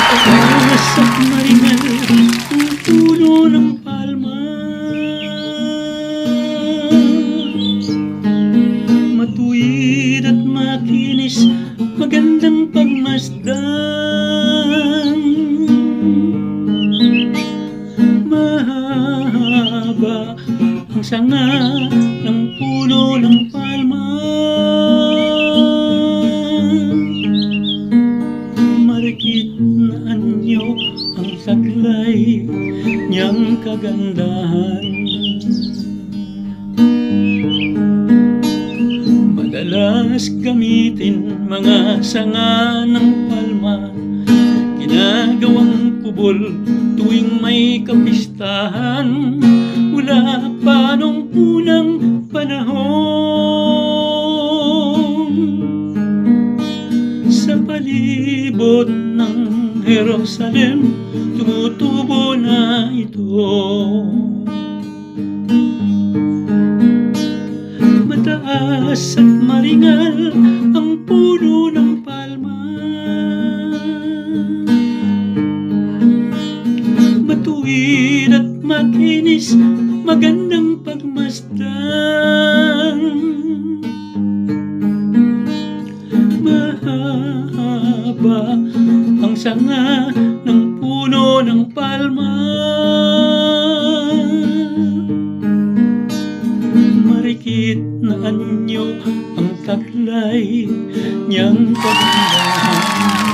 Taas at maringal ang puno ng palma, matuwid at makinis, magandang pagmasdan. Mahaba ang sanga ng puno ng palma, marikit na anyo ang saglay niyang kagandahan. Madalas gamitin mga sanga ng palma, ginagawang kubol tuwing may kapistahan. Mula pa nung unang panahon, sa palibot ng Jerusalem tumutubo na ito. Mataas at maringal ang puno ng palma, matuwid at makinis, magandang pagmasdan. Mahaba ang sanga ng puno ng palma, marikit na anyo ang taglay niyang kagandahan.